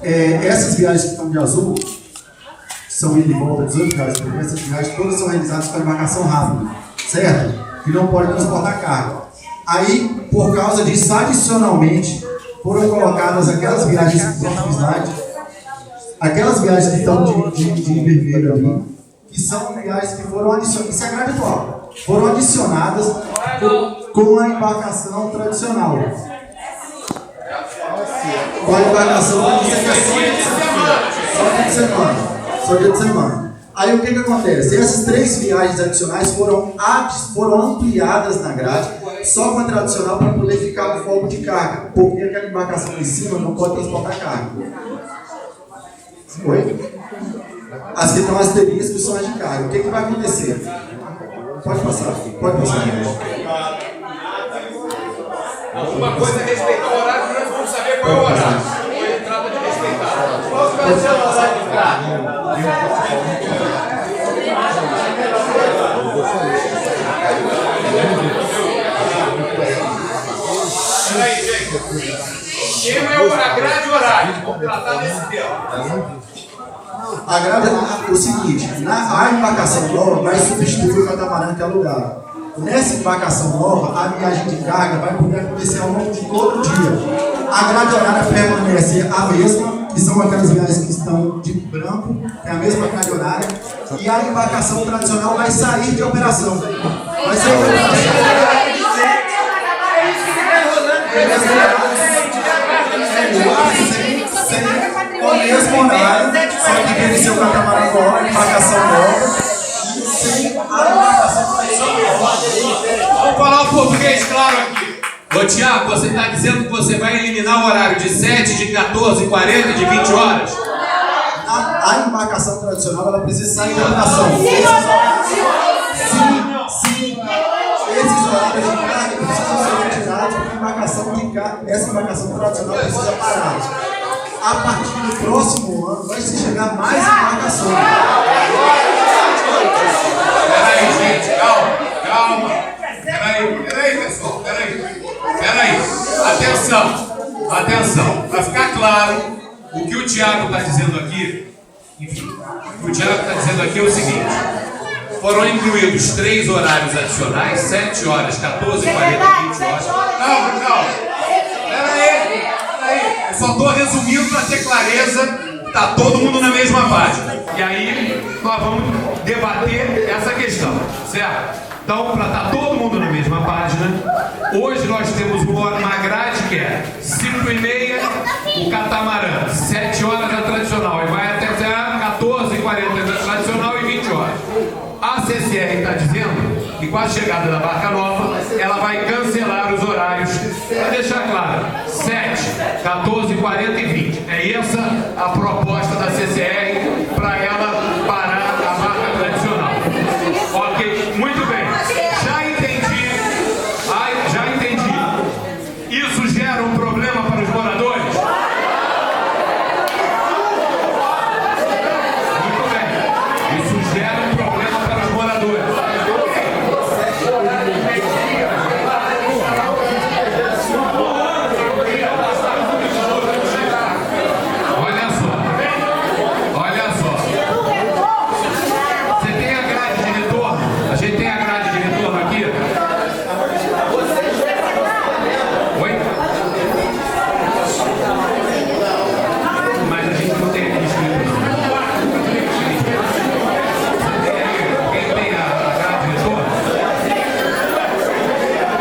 Essas viagens que estão de azul são ida e volta 18 reais por dia. Essas viagens todas são realizadas com embarcação rápida, certo? Que não pode transportar carga. Aí, por causa disso, adicionalmente, foram colocadas aquelas viagens que estão de vermelho ali, que são viagens que foram adicionadas, isso é grade atual, foram adicionadas com a embarcação tradicional. Com a embarcação só dia de semana. Aí o que acontece? Essas 3 viagens adicionais foram ampliadas na grade, só com a tradicional para poder ficar no foco de carga, porque aquela embarcação em cima não pode transportar carga. Oi? As que estão asteriscos são as de carga. O que vai acontecer? Pode passar. Uma coisa é respeitar o horário, nós vamos saber qual é o horário. Ele trata de respeitar. Qual vai ser o horário de carga? Peraí, gente. Quem é a grade horário? Vamos tratar desse tema. A grade é o seguinte: a embarcação nova vai substituir o catamarã que é alugado. Nessa embarcação nova, a viagem de carga vai poder acontecer ao longo de todo o dia. A grade horária permanece a mesma, que são aquelas viagens que estão de branco, é a mesma grade horária, e a embarcação tradicional vai sair de operação. Vai sair de operação. Com o mesmo horário, só que venceu o catamarã nova, embarcação nova, e sem a embarcação tradicional. Vamos falar o português claro aqui. Ô Tiago, você está dizendo que você vai eliminar o horário de 7, de 14, 40 e de 20 horas? A embarcação tradicional ela precisa sair de operação. Sim. Esses horários de carga precisam ser retirados porque essa embarcação tradicional precisa parar. A partir do próximo ano vai se chegar mais embarcações. Peraí, gente, calma. Peraí, pessoal, peraí. Atenção. Para ficar claro, o que o Tiago está dizendo aqui, é o seguinte: foram incluídos 3 horários adicionais, 7 horas, 14, 40 e 20 horas. Calma. Peraí. Eu só estou resumindo para ter clareza, tá todo mundo na mesma página. E aí nós vamos debater essa questão, certo? Então, para estar todo mundo na mesma página, hoje nós temos uma grade que é 5h30 o catamarã, 7 horas a tradicional, e vai até 14h40 da tradicional e 20 horas. A CCR está dizendo que com a chegada da barca nova, ela vai cancelar os horários, para deixar claro, 7, 14, 40 e 20. É essa a proposta da CCR para ela parar a barca tradicional. Ok, muito bem. Já entendi. Isso gera um problema para os moradores? Muito bem. Isso gera um problema para os moradores. Olha só. Você tem a grade de retorno? A gente tem a grade de retorno aqui? Oi? Mas a gente não tem aqui escrito, não. Quem tem a grade de retorno?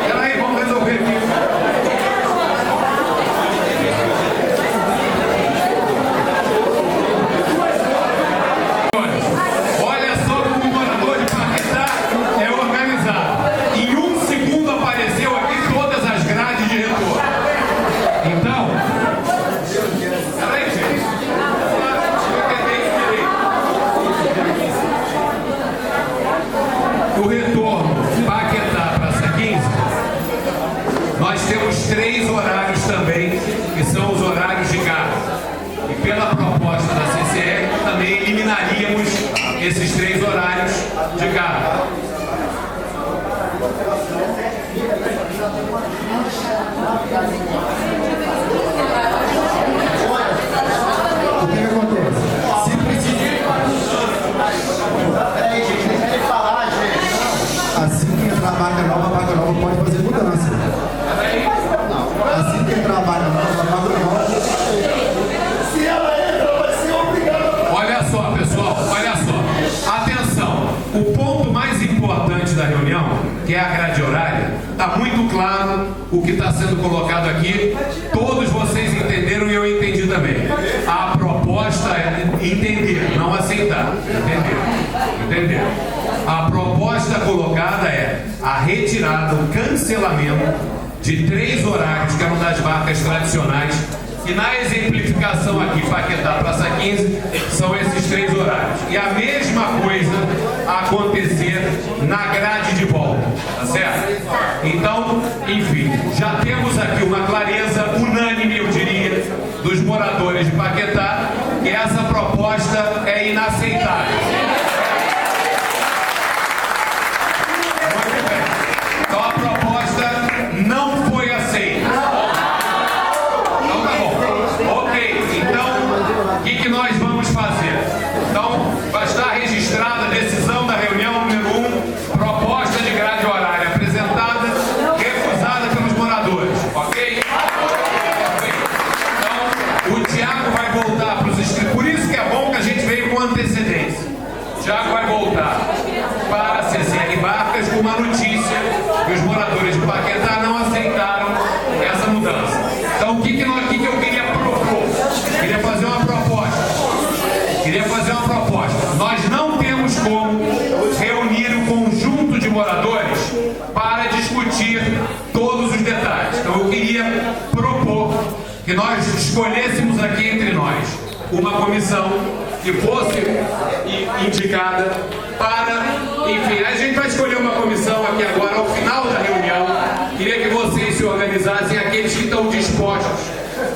Peraí, vamos resolver aqui. Olha só como o morador de Paquetá é organizado. Em 1 segundo apareceu aqui todas as grades de retorno. Então, peraí, gente. O retorno Paquetá para essa 15, nós temos 3 horários também, que são os horários de carga. E pela proposta da CCR, também eliminaríamos esses 3 horários de carga. importante da reunião, que é a grade horária, está muito claro o que está sendo colocado aqui. Todos vocês entenderam e eu entendi também. A proposta é entender, não aceitar. Entender. A proposta colocada é a retirada, o cancelamento de 3 horários que eram das barcas tradicionais. E na exemplificação aqui, Paquetá, Praça 15, são esses 3 horários. E a mesma coisa acontecer na grade de volta, tá certo? Então, enfim, já temos aqui uma clareza unânime, eu diria, dos moradores de Paquetá, que essa proposta é inaceitável. Muito bem. Então a proposta não foi aceita. O que nós vamos fazer? Então, vai estar registrada a decisão da reunião número 1, proposta de grade horária apresentada, recusada pelos moradores, ok? Então, o Tiago vai voltar para os escritórios, por isso que é bom que a gente veio com antecedência. O Tiago vai voltar para a CCR Barcas com uma notícia que os moradores de Paquetá não aceitaram essa mudança. Então, o que eu queria propor? Queria fazer uma proposta. Nós não temos como reunir o conjunto de moradores para discutir todos os detalhes. Então eu queria propor que nós escolhêssemos aqui entre nós uma comissão que fosse indicada para, enfim, a gente vai escolher uma comissão aqui agora ao final da reunião. Queria que vocês se organizassem, aqueles que estão dispostos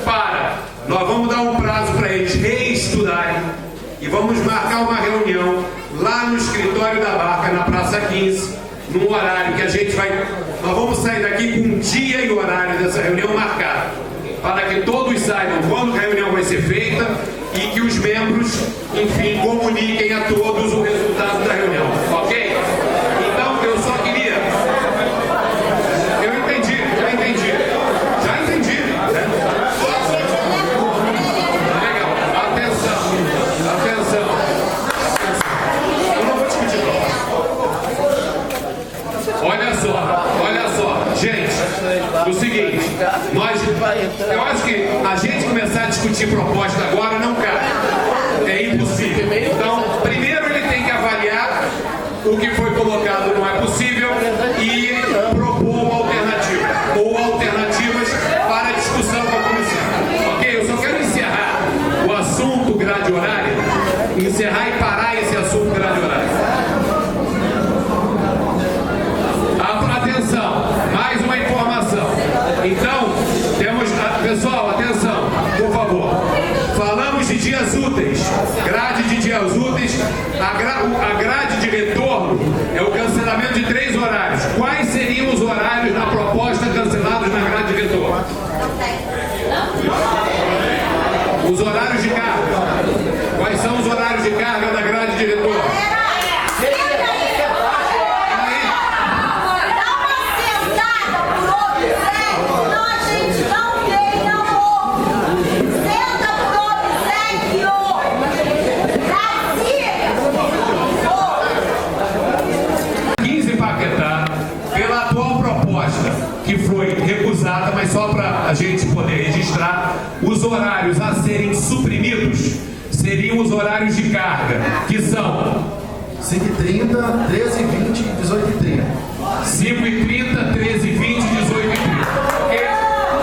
para, nós vamos dar um prazo para eles reestudarem. E vamos marcar uma reunião lá no escritório da Barca, na Praça 15, num horário que a gente vai... Nós vamos sair daqui com um dia e horário dessa reunião marcado, para que todos saibam quando a reunião vai ser feita e que os membros, enfim, comuniquem a todos o resultado da reunião, ok? Então, eu só queria... Eu entendi. Já entendi, né? Atenção. Eu não vou discutir não. Olha só. Gente, o seguinte, eu acho que a gente começar a discutir proposta agora não cabe. É impossível. Então, primeiro ele tem que avaliar o que foi colocado não é possível e propor uma alternativa. Ou alternativas para a discussão com a comissão. Ok? Eu só quero encerrar o assunto grade horária, encerrar e parar esse assunto grade horária. Atenção, mais uma informação. Então, temos... Pessoal, atenção, por favor. Falamos de dias úteis, grade de dias úteis. A grade de retorno é o cancelamento de 3 horários. Quais seriam os horários na proposta cancelados na grade de retorno? Os horários de carga. Quais são os horários de carga da grade de retorno? Que foi recusada, mas só para a gente poder registrar, os horários a serem suprimidos seriam os horários de carga, que são 5h30, 13h20 e 18h30. 5h30, 13h20 e 18h30.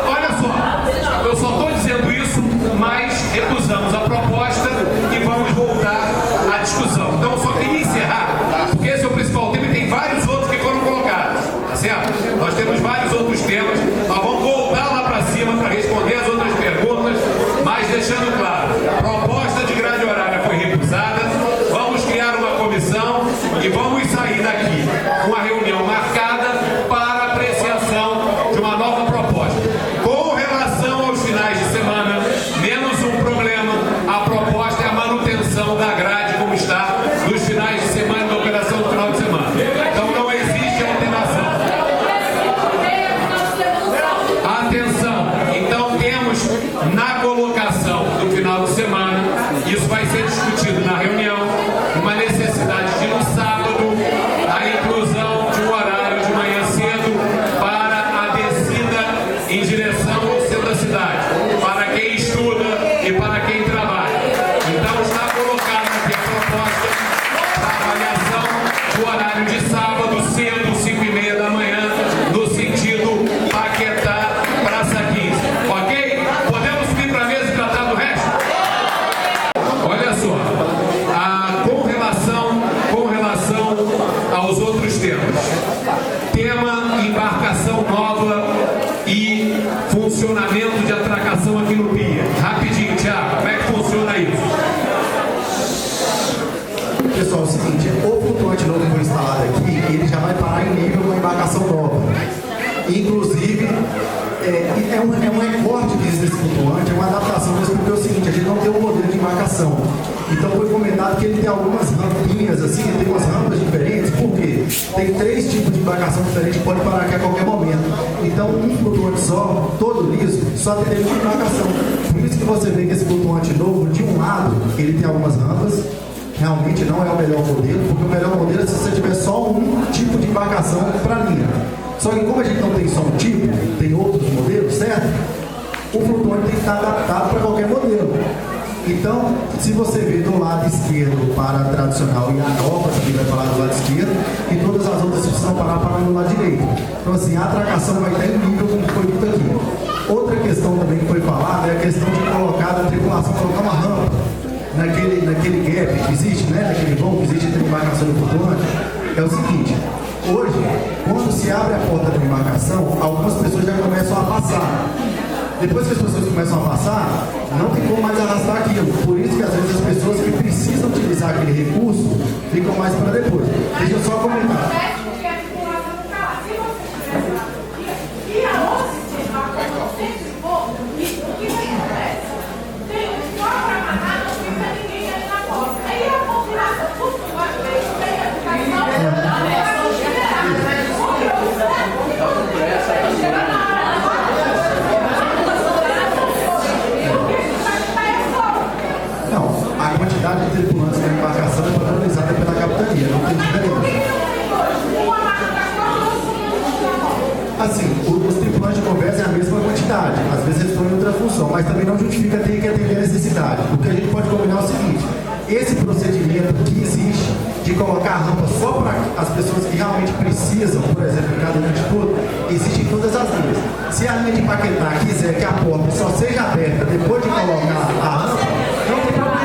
Olha só, eu só estou dizendo isso, mas recusamos a proposta e vamos voltar à discussão. Então eu só queria encerrar, porque esse é o principal tema e tem vários outros que foram colocados, tá certo? Nós temos vários outros temas, nós vamos voltar lá para cima para responder as outras perguntas, mas deixando claro, a proposta de grade horária foi recusada, vamos criar uma comissão e vamos sair daqui com uma reunião marcada para apreciação de uma nova proposta. Com relação aos finais de semana, menos um problema, a proposta é a manutenção da grade como está nos finais de semana da operação do final de semana. Então não existe alteração. Atenção, então temos na colocação do final de semana, isso vai ser discutido na reunião, uma necessidade de no sábado a inclusão o flutuante novo que foi instalado aqui, ele já vai parar em nível com a embarcação nova. Inclusive, é um recorte desse flutuante, é uma adaptação mesmo, porque é o seguinte, a gente não tem um modelo de embarcação. Então foi comentado que ele tem algumas rampinhas assim, ele tem umas rampas diferentes, por quê? Tem 3 tipos de embarcação diferentes que pode parar aqui a qualquer momento. Então um flutuante só, todo liso, só tem uma embarcação. Por isso que você vê que esse flutuante novo, de um lado, ele tem algumas rampas, realmente não é o melhor modelo, porque o melhor modelo é se você tiver só um tipo de embarcação para linha. Só que como a gente não tem só um tipo, tem outros modelos, certo? O flutuante tem que estar adaptado para qualquer modelo. Então, se você vê do lado esquerdo para a tradicional e a nova, que vai falar do lado esquerdo, e todas as outras precisam parar no lado direito. Então, assim, a atracação vai estar em nível, como foi dito aqui. Outra questão também que foi falada é a questão de colocar da tripulação, colocar uma rampa naquele gap que existe, né? Naquele vão que existe entre embarcação e flutuante. É o seguinte, hoje, quando se abre a porta da embarcação, algumas pessoas já começam a passar. Depois que as pessoas começam a passar, não tem como mais arrastar aquilo. Por isso que às vezes as pessoas que precisam utilizar aquele recurso ficam mais para depois. Deixa eu só comentar. A quantidade de tripulantes na embarcação é padronizada pela capitania, não tem diferença. Assim, os tripulantes de conversa é a mesma quantidade, às vezes eles estão em outra função, mas também não justifica ter que atender a necessidade. O que a gente pode combinar é o seguinte: esse procedimento que existe de colocar a rampa só para as pessoas que realmente precisam, por exemplo, em cada linha de tudo, existe em todas as linhas. Se a linha de Paquetá quiser que a porta só seja aberta depois de colocar a rampa, não tem problema.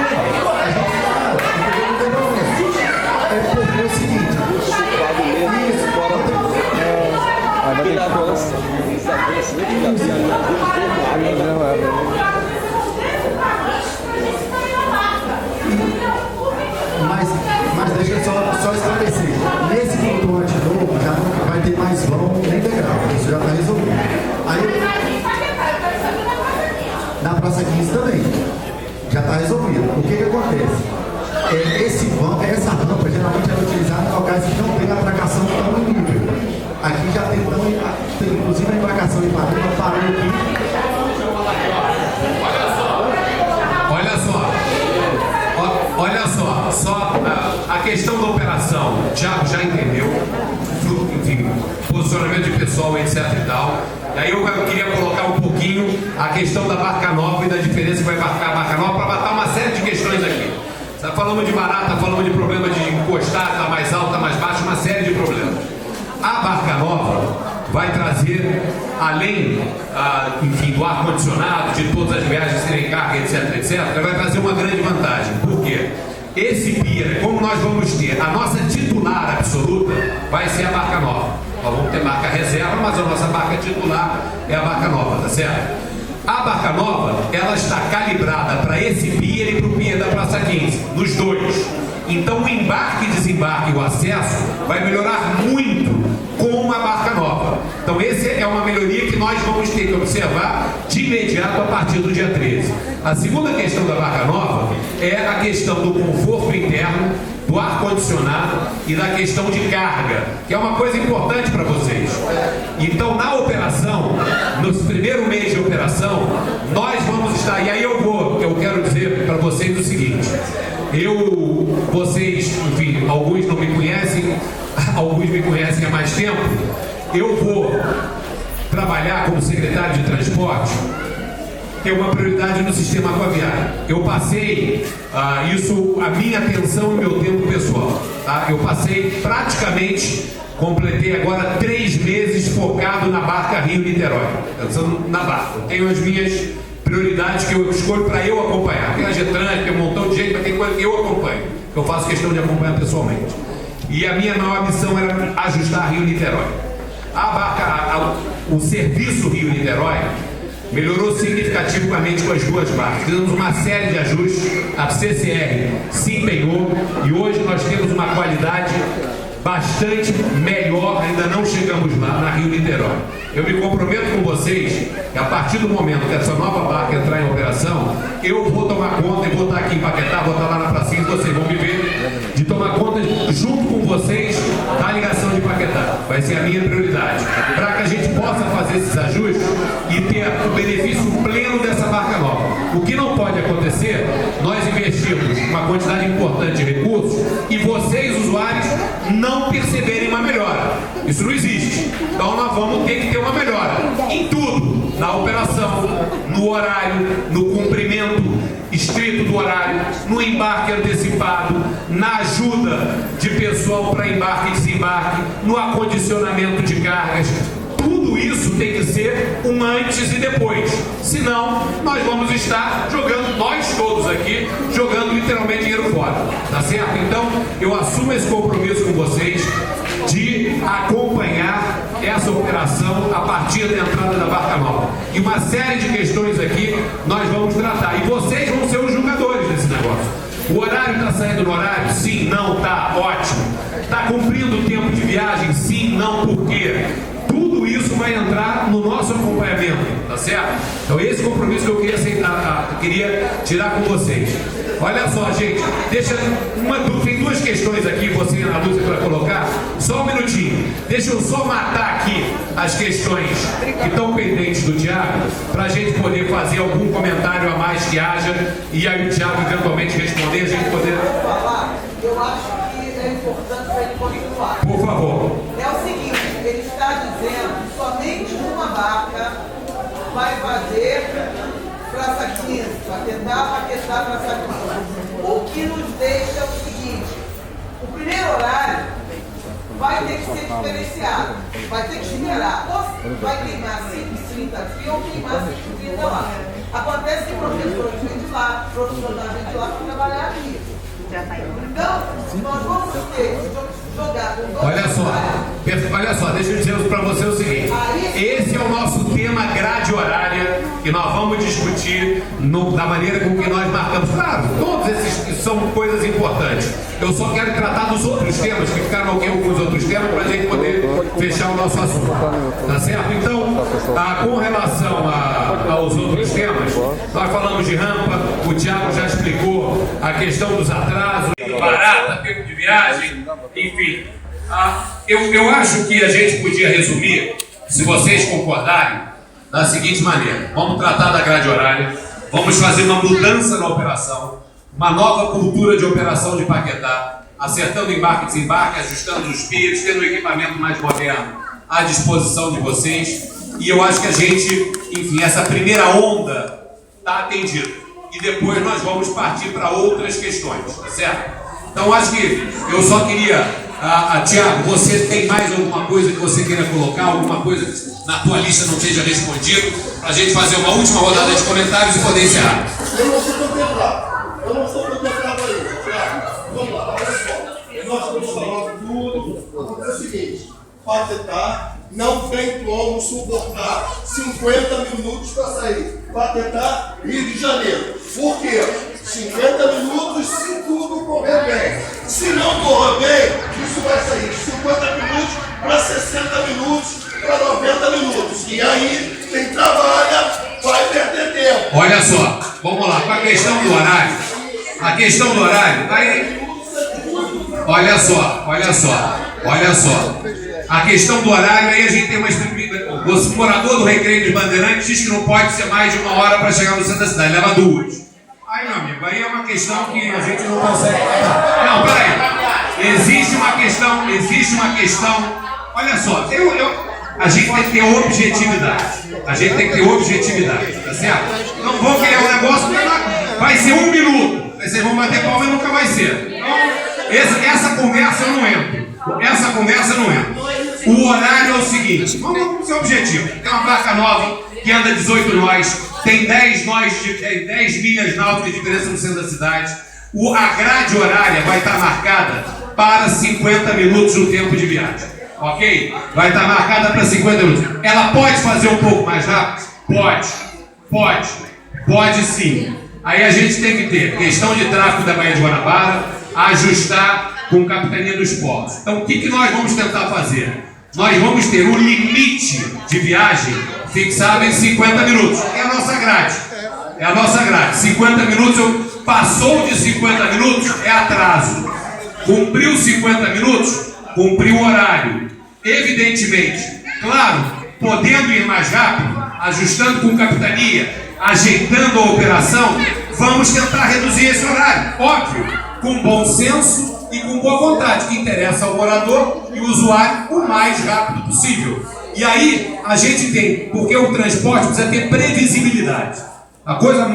É porque é o seguinte, mas deixa eu só esclarecer. Nesse flutuante novo já não vai ter mais vão nem degrau, isso já está resolvido. Aí, na Praça 15 também, já está resolvido. O que acontece? Esse vão, essa rampa geralmente é utilizada em locais que não tem atracação tão em nível. Aqui já tem inclusive a embarcação em Padrão parou aqui. Olha só, a questão da operação, o Thiago já entendeu, enfim, posicionamento de pessoal, etc e tal. Aí eu queria colocar um pouquinho a questão da barca nova e da diferença que vai marcar a barca nova para matar uma série de questões aqui. Falamos de barata, falamos de problema de encostar, tá mais alta, mais baixa, uma série de problemas. A barca nova vai trazer, além enfim, do ar-condicionado, de todas as viagens serem carga, etc, vai trazer uma grande vantagem. Por quê? Esse pier, como nós vamos ter, a nossa titular absoluta vai ser a barca nova. Nós vamos ter barca reserva, mas a nossa barca titular é a barca nova, tá certo? A barca nova, ela está calibrada para esse pier e para o pier da Praça 15, nos dois. Então o embarque e desembarque, o acesso, vai melhorar muito com uma barca nova. Então essa é uma melhoria que nós vamos ter que observar de imediato a partir do dia 13. A segunda questão da barca nova é a questão do conforto interno, do ar-condicionado e da questão de carga, que é uma coisa importante para vocês. Então, na operação, no primeiro mês de operação, nós vamos estar, e aí eu quero dizer para vocês o seguinte: vocês, enfim, alguns não me conhecem, alguns me conhecem há mais tempo, eu vou trabalhar como secretário de transporte, que é uma prioridade no sistema aquaviário. Eu passei isso, a minha atenção e meu tempo pessoal. Tá? Eu passei praticamente, completei agora 3 meses focado na barca Rio-Niterói. Pensando na barca. Eu tenho as minhas prioridades que eu escolho para eu acompanhar. Tem a Getran, tem um montão de gente, mas tem coisa que eu acompanho. Eu faço questão de acompanhar pessoalmente. E a minha maior missão era ajustar Rio-Niterói. A barca, o serviço Rio-Niterói, melhorou significativamente com as duas barcas. Fizemos uma série de ajustes, a CCR se empenhou e hoje nós temos uma qualidade bastante melhor, ainda não chegamos lá na Rio-Niterói. Eu me comprometo com vocês que a partir do momento que essa nova barca entrar em operação, eu vou tomar conta e vou estar aqui em Paquetá, vou estar lá na pracinha, vocês vão me ver, de tomar conta junto com vocês da ligação de Paquetá. Vai ser a minha prioridade, para que a gente possa fazer esses ajustes e ter o benefício pleno dessa barca nova. O que não pode acontecer, nós investimos uma quantidade importante de recursos e vocês, usuários, não perceberem uma melhora. Isso não existe. Então nós vamos ter que ter uma melhora em tudo, na operação, no horário, no cumprimento estrito do horário, no embarque antecipado, na ajuda de pessoal para embarque e desembarque, no acondicionamento de cargas. Tudo isso tem que ser um antes e depois. Senão, nós vamos estar jogando, nós todos aqui, jogando literalmente dinheiro fora. Tá certo? Então, eu assumo esse compromisso com vocês de acompanhar essa operação a partir da entrada da barca nova. E uma série de questões aqui nós vamos tratar. E vocês vão ser os julgadores desse negócio. O horário está saindo no horário? Sim, não, tá, ótimo. Está cumprindo o tempo de viagem? Sim, não, por quê? Tudo isso vai entrar no nosso acompanhamento, tá certo? Então esse compromisso que eu queria tirar com vocês. Olha só, gente, deixa tem duas questões aqui, você na luz para colocar. Só um minutinho. Deixa eu só matar aqui as questões que estão pendentes do Thiago, para a gente poder fazer algum comentário a mais que haja, e aí o Thiago eventualmente responder, a gente poder... Eu acho que é importante para ele continuar. Por favor. É o seguinte, ele está dizendo que somente uma barca vai fazer Praça 15, vai tentar paquetar Praça 15. O que nos deixa o seguinte, o primeiro horário vai ter que ser diferenciado, vai ter que esperar, ou vai queimar 5h30 aqui ou queimar 5h30 lá. Acontece que professores vêm de lá, profissionais vêm de lá para trabalhar aqui. Então, nós vamos ter que jogar com dois. Olha só, deixa eu dizer para você o seguinte: esse é o nosso tema grade horária que nós vamos discutir da maneira com que nós marcamos. Claro, todos esses são coisas importantes. Eu só quero tratar dos outros temas, que ficaram aqui alguns outros temas, para a gente poder fechar o nosso assunto. Tá certo? Então, com relação aos outros temas, nós falamos de rampa, o Thiago já explicou a questão dos atrasos, barata, tempo de viagem, enfim. Eu acho que a gente podia resumir, se vocês concordarem, da seguinte maneira: vamos tratar da grade horária, vamos fazer uma mudança na operação, uma nova cultura de operação de Paquetá, acertando embarque e desembarque, ajustando os piers, tendo um equipamento mais moderno à disposição de vocês. E eu acho que a gente, enfim, essa primeira onda está atendida. E depois nós vamos partir para outras questões, tá certo? Então acho que eu só queria... Thiago, você tem mais alguma coisa que você queira colocar? Alguma coisa que na tua lista não seja respondido? Para a gente fazer uma última rodada de comentários e poder encerrar. Eu não sou contemplado aí, Thiago. Vamos lá, olha só. Nós estamos falando tudo. É o seguinte: Paquetá não tem como suportar 50 minutos para sair. Paquetá, Rio de Janeiro. Por quê? 50 minutos se tudo correr bem. Se não correr bem, isso vai sair de 50 minutos para 60 minutos, para 90 minutos. E aí, quem trabalha vai perder tempo. Olha só, vamos lá, com a questão do horário. A questão do horário, aí... Olha só. A questão do horário, aí a gente tem uma explicação. O morador do Recreio de Bandeirantes diz que não pode ser mais de 1 hora para chegar no centro da cidade, leva 2. Aí, meu amigo, aí é uma questão que a gente não consegue. Não, peraí. Existe uma questão. Olha só, a gente tem que ter objetividade. Tá certo? Não vou criar um negócio que vai ser 1 minuto. Aí vocês vão bater palma e nunca vai ser. Então, essa conversa eu não entro. O horário é o seguinte: vamos ser objetivo. Tem uma barca nova que anda 18 nós, tem 10 milhas náuticas de diferença no centro da cidade. A grade horária vai estar marcada para 50 minutos no tempo de viagem. Ok? Vai estar marcada para 50 minutos. Ela pode fazer um pouco mais rápido? Pode. Pode sim. Aí a gente tem que ter questão de tráfego da Baía de Guanabara, ajustar com a Capitania dos Portos. Então o que nós vamos tentar fazer? Nós vamos ter um limite de viagem fixado em 50 minutos. É a nossa grade. É a nossa grade. 50 minutos, passou de 50 minutos, é atraso. Cumpriu 50 minutos, cumpriu o horário. Evidentemente, claro, podendo ir mais rápido, ajustando com capitania, ajeitando a operação, vamos tentar reduzir esse horário. Óbvio, com bom senso e com boa vontade, que interessa ao morador e o usuário o mais rápido possível. E aí, a gente tem, porque o transporte precisa ter previsibilidade. A coisa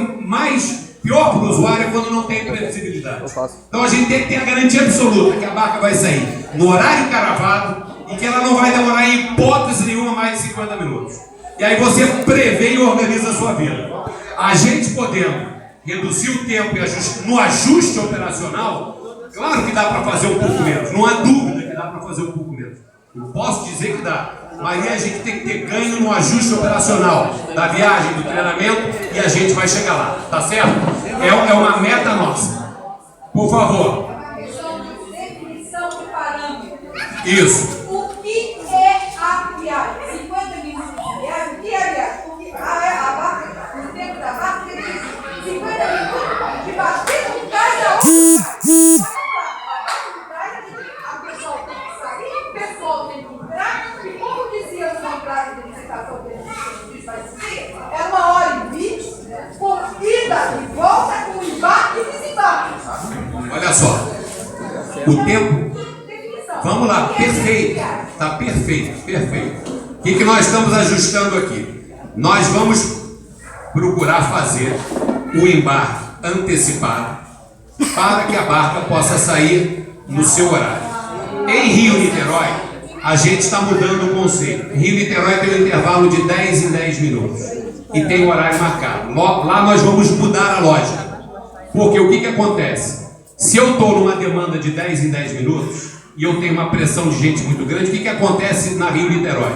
pior para o usuário é quando não tem previsibilidade. Então a gente tem que ter a garantia absoluta que a barca vai sair no horário cravado e que ela não vai demorar em hipótese nenhuma mais de 50 minutos. E aí você prevê e organiza a sua vida. A gente podendo reduzir o tempo no ajuste operacional, claro que dá para fazer um pouco menos. Não há dúvida que dá para fazer um pouco menos. Eu posso dizer que dá. Mas aí a gente tem que ter ganho no ajuste operacional da viagem, do treinamento, e a gente vai chegar lá, tá certo? É uma meta nossa. Por favor. Definição de parâmetro. Isso. O que é a viagem? 50 minutos de viagem? O que é a viagem? Porque a barca, o tempo da barca, 50 minutos de bater com cada um. A pessoa tem que sair, o pessoal tem que entrar, e como dizia o contrato de licitação que a gente vai dizer, é 1h20 por ida e volta com embarque e desembarque. Olha só. O tempo. Vamos lá, perfeito. Tá perfeito. O que nós estamos ajustando aqui? Nós vamos procurar fazer o embarque antecipado para que a barca possa sair no seu horário. Em Rio-Niterói, a gente está mudando o conceito. Rio-Niterói tem um intervalo de 10 em 10 minutos e tem o horário marcado. Lá nós vamos mudar a lógica. Porque o que acontece? Se eu estou numa demanda de 10 em 10 minutos e eu tenho uma pressão de gente muito grande, o que acontece na Rio-Niterói?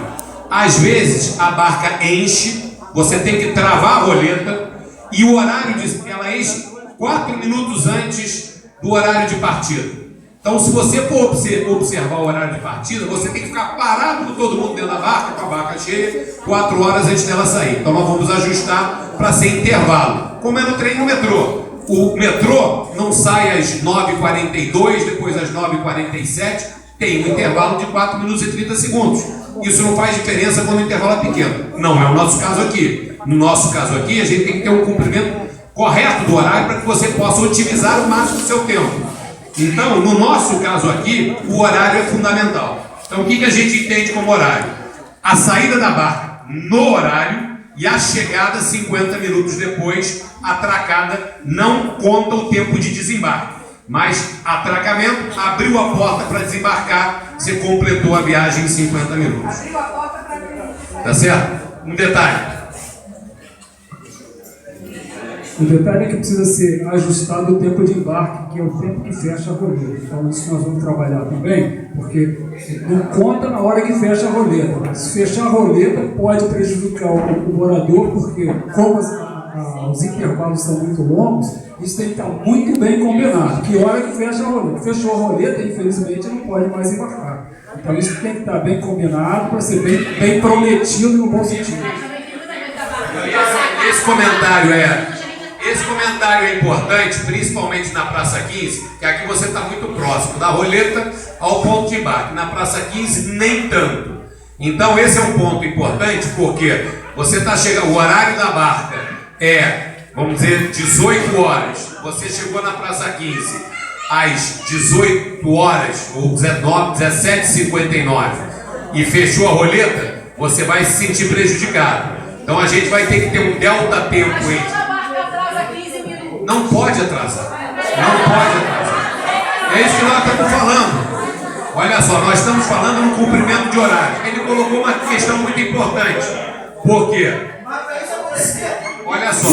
Às vezes a barca enche, você tem que travar a roleta e o horário ela enche 4 minutos antes do horário de partida. Então, se você for observar o horário de partida, você tem que ficar parado com todo mundo dentro da barca, com a barca cheia, 4 horas antes dela sair. Então, nós vamos ajustar para ser intervalo. Como é no trem no metrô. O metrô não sai às 9h42, depois às 9h47, tem um intervalo de 4 minutos e 30 segundos. Isso não faz diferença quando o intervalo é pequeno. Não é o nosso caso aqui. No nosso caso aqui, a gente tem que ter um cumprimento correto do horário para que você possa otimizar o máximo do seu tempo. Então, no nosso caso aqui, o horário é fundamental. Então, o que a gente entende como horário? A saída da barca no horário e a chegada 50 minutos depois, atracada, não conta o tempo de desembarque. Mas, atracamento, abriu a porta para desembarcar, você completou a viagem em 50 minutos. Abriu a porta para desembarcar. Tá certo? Um detalhe. O detalhe é que precisa ser ajustado o tempo de embarque, que é o tempo que fecha a roleta. Então, isso nós vamos trabalhar também, porque não conta na hora que fecha a roleta. Se fechar a roleta, pode prejudicar o morador, porque como os intervalos são muito longos, isso tem que estar muito bem combinado. Que hora que fecha a roleta? Fechou a roleta, infelizmente, não pode mais embarcar. Então, isso tem que estar bem combinado para ser bem prometido no bom sentido. Esse comentário é importante, principalmente na Praça 15, que aqui você está muito próximo da roleta ao ponto de embarque. Na Praça 15, nem tanto. Então, esse é um ponto importante, porque você está chegando, o horário da barca é, vamos dizer, 18 horas. Você chegou na Praça 15 às 18 horas, ou 17h59, e fechou a roleta, você vai se sentir prejudicado. Então, a gente vai ter que ter um delta tempo entre... Não pode atrasar. Não pode atrasar. É isso que nós estamos falando. Olha só, nós estamos falando no cumprimento de horário. Ele colocou uma questão muito importante. Por quê? Olha só.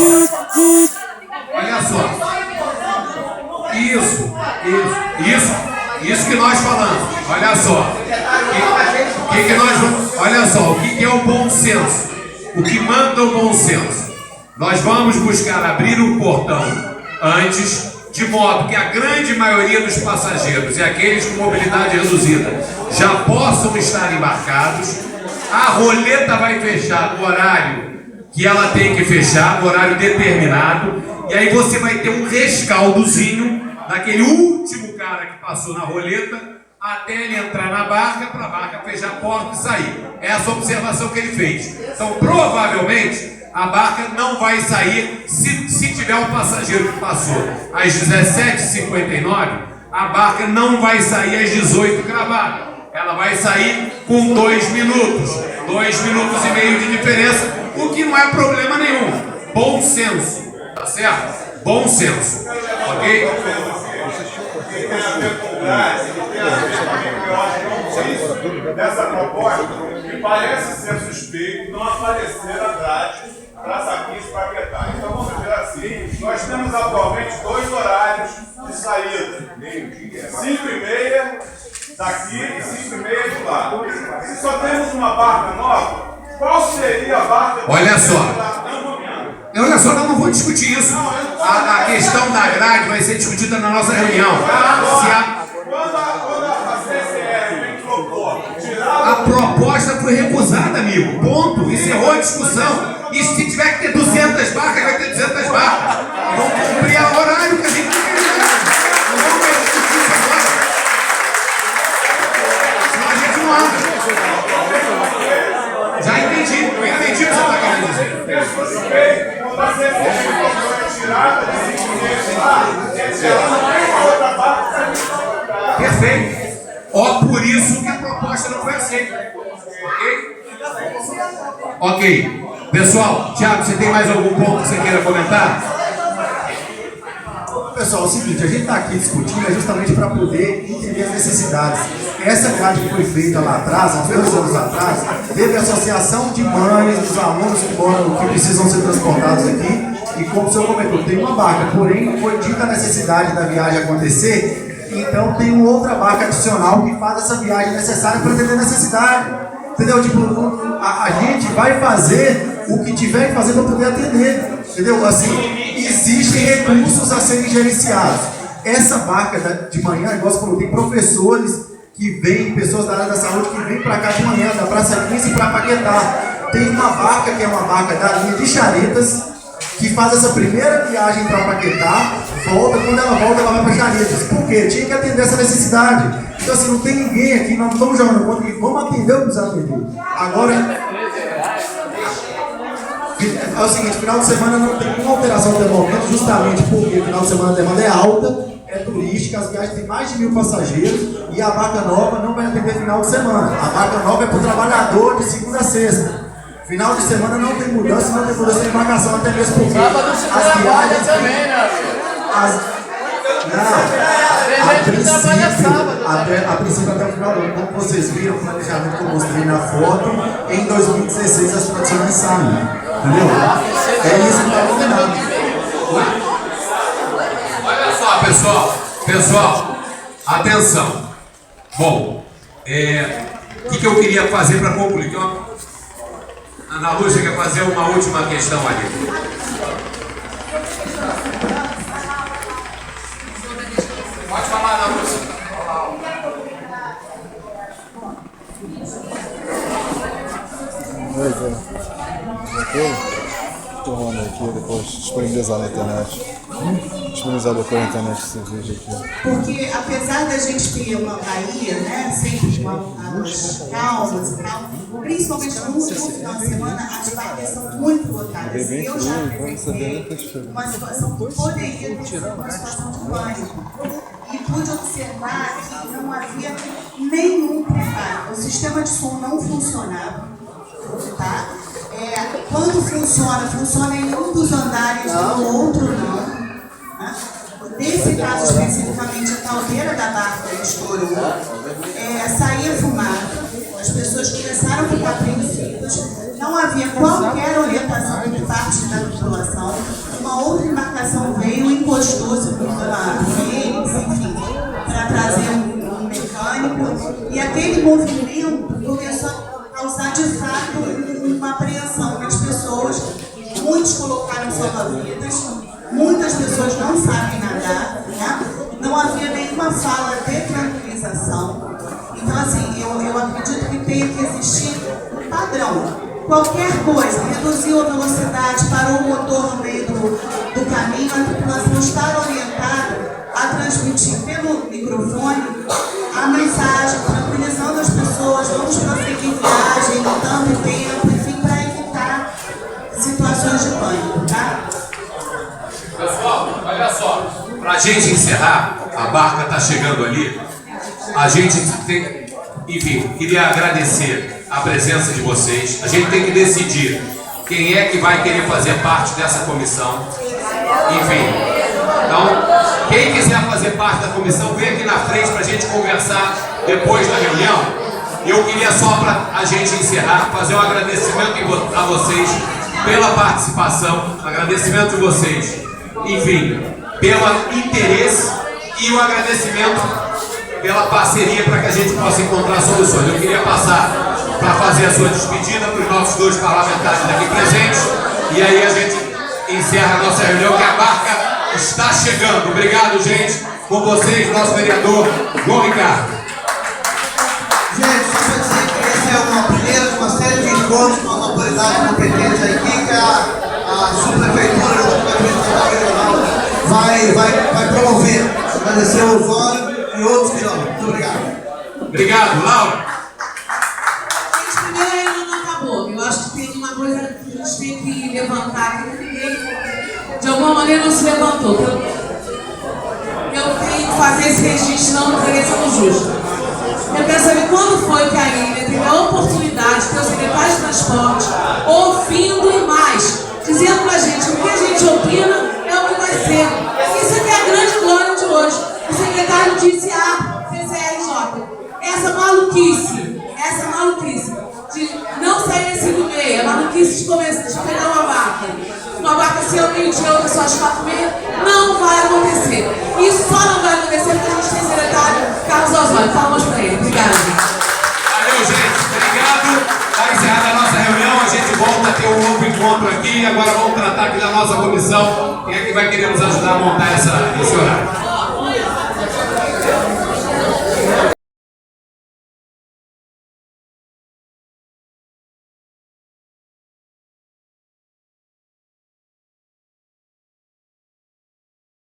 Olha só. Isso que nós falamos. Olha só. Olha só, o que é o bom senso? O que manda o bom senso? Nós vamos buscar abrir o portão antes, de modo que a grande maioria dos passageiros e aqueles com mobilidade reduzida já possam estar embarcados. A roleta vai fechar no horário que ela tem que fechar, no horário determinado, e aí você vai ter um rescaldozinho daquele último cara que passou na roleta até ele entrar na barca, para a barca fechar a porta e sair. Essa observação que ele fez. Então, provavelmente, a barca não vai sair se tiver um passageiro que passou às 17h59, a barca não vai sair às 18h cravada. Ela vai sair com 2 minutos, 2 minutos e meio de diferença, o que não é problema nenhum. Bom senso, tá certo? Bom senso, ok? Dessa proposta, que parece ser suspeito não aparecer a grade para Saquinhos Paquetá. Então vamos ver assim, nós temos atualmente 2 horários de saída, 5h30 daqui e 5h30 de lá. Se só temos uma barca nova, qual seria a barca? Olha só, eu não vou discutir isso. A questão da grade vai ser discutida na nossa reunião. Quando a CCR propôs tirar A proposta foi recusada, amigo. Ponto. Encerrou a discussão. E se tiver que ter 200 barcas, vai ter 200 barcas. Vamos cumprir o horário que a gente tem. Não vamos mais discutir isso agora. Senão a gente não anda. Já entendi. Eu entendi o que você está querendo dizer. quando a CCR foi tirada de 5 meses lá, ela não tem outra barca para mim. Perfeito. Ó, por isso que a proposta não foi aceita. Ok? Ok. Pessoal, Thiago, você tem mais algum ponto que você queira comentar? Pessoal, é o seguinte, a gente está aqui discutindo justamente para poder entender as necessidades. Essa grade que foi feita lá atrás, há uns 2 anos atrás, teve a associação de mães, dos alunos que precisam ser transportados aqui, e como o senhor comentou, tem uma barca, porém foi dita a necessidade da viagem acontecer, então tem uma outra barca adicional que faz essa viagem necessária para atender a necessidade. Entendeu? Tipo, a gente vai fazer o que tiver que fazer para poder atender. Entendeu? Assim, existem recursos a serem gerenciados. Essa barca de manhã, igual você falou, tem professores que vêm, pessoas da área da saúde que vêm para cá de manhã, da Praça 15 para Paquetá. Tem uma barca que é uma barca da linha de Charetas, que faz essa primeira viagem para Paquetá, volta, quando ela volta, ela vai para Charetas. Por quê? Tinha que atender essa necessidade. Então assim, não tem ninguém aqui, nós não estamos jogando contra, vamos atender o que precisa atender. Agora, é o seguinte, final de semana não tem nenhuma alteração do demográfico, justamente porque final de semana a demanda é alta, é turística, as viagens têm mais de 1000 passageiros e a barca nova não vai atender final de semana. A barca nova é para o trabalhador de segunda a sexta. Final de semana não tem mudança de embarcação, até mesmo porque as viagens também, né? A princípio até o final do ano, como vocês viram, o planejamento que eu mostrei na foto, em 2016 as tradicionais saem. Entendeu? É isso que está combinado. Olha só, pessoal, atenção. Bom, o que eu queria fazer para concluir? A Ana Lúcia quer fazer uma última questão ali. Pode falar, Ana Lúcia. Estou rolando aqui, depois disponibilizar na internet. Disponibilizar depois na internet esse vídeo aqui. Porque apesar da gente ter uma Bahia, né, sempre com águas calmas e tal, principalmente no final de semana, as barcas são muito lotadas. Eu já presenciei uma situação que poderia ter sido uma situação de pânico. E pude observar que não havia nenhum preparo. O sistema de som não funcionava. Tá? Quando funciona em um dos andares, no outro não. Né? Nesse caso especificamente, a caldeira da barca estourou, saía fumaça, as pessoas começaram a ficar apreensivas, não havia qualquer orientação por parte da tripulação. Uma outra embarcação veio, encostou-se pela Fênix, enfim, para trazer um mecânico, e aquele movimento começou a causar de fato uma apreensão nas pessoas. Muitos todos colocaram salva-vidas, muitas pessoas não sabem nadar, né? Não havia nenhuma fala de tranquilização. Então, assim, eu acredito que tem que existir um padrão. Qualquer coisa, reduziu a velocidade, parou o motor no meio do caminho, a tripulação está orientada a transmitir pelo microfone a mensagem, tranquilizando as pessoas, vamos prosseguir viagem, no tanto tempo, enfim, para evitar situações de pânico, tá? Pessoal, olha só, pra gente encerrar, a barca tá chegando ali, a gente tem, enfim, queria agradecer a presença de vocês, a gente tem que decidir quem é que vai querer fazer parte dessa comissão, enfim, então, quem quiser fazer parte da comissão, vem aqui na frente pra gente conversar depois da reunião. Eu queria só pra a gente encerrar, fazer um agradecimento a vocês pela participação, agradecimento de vocês, enfim, pelo interesse e o agradecimento pela parceria para que a gente possa encontrar soluções. Eu queria passar para fazer a sua despedida para os nossos dois parlamentares aqui presentes e aí a gente encerra a nossa reunião, que a barca está chegando. Obrigado, gente. Com vocês, nosso vereador João Ricardo. Gente, só para dizer que esse é uma primeira de uma série de encontros com as autoridades competentes aqui, que a subprefeitura do vai promover. Agradecer ao Fórum e outros que não. Muito obrigado. Obrigado, Laura. Gente, primeiro ainda não acabou. Eu acho que tem uma coisa que a gente tem que levantar aqui, que ninguém, de alguma maneira, não se levantou. Eu tenho que fazer esse registro, não estaria sendo justo. Eu quero saber quando foi que a Ilha teve a oportunidade de ter o secretário de transporte ouvindo e mais, dizendo pra gente o que a gente opina é o que vai ser. Isso aqui é a grande glória de hoje. O secretário disse a PCRJ. Essa maluquice de não sair nesse do meio, a maluquice de pegar uma barca assim ao meio-dia, outra só às 4h30, não vai acontecer. Isso só não vai acontecer porque a gente tem o secretário Carlos Osório. Palmas para ele. Obrigada, gente. Valeu, gente. Obrigado. Está encerrada a nossa reunião. A gente volta a ter um novo encontro aqui. Agora vamos tratar aqui da nossa comissão. Quem é que vai querer nos ajudar a montar esse horário?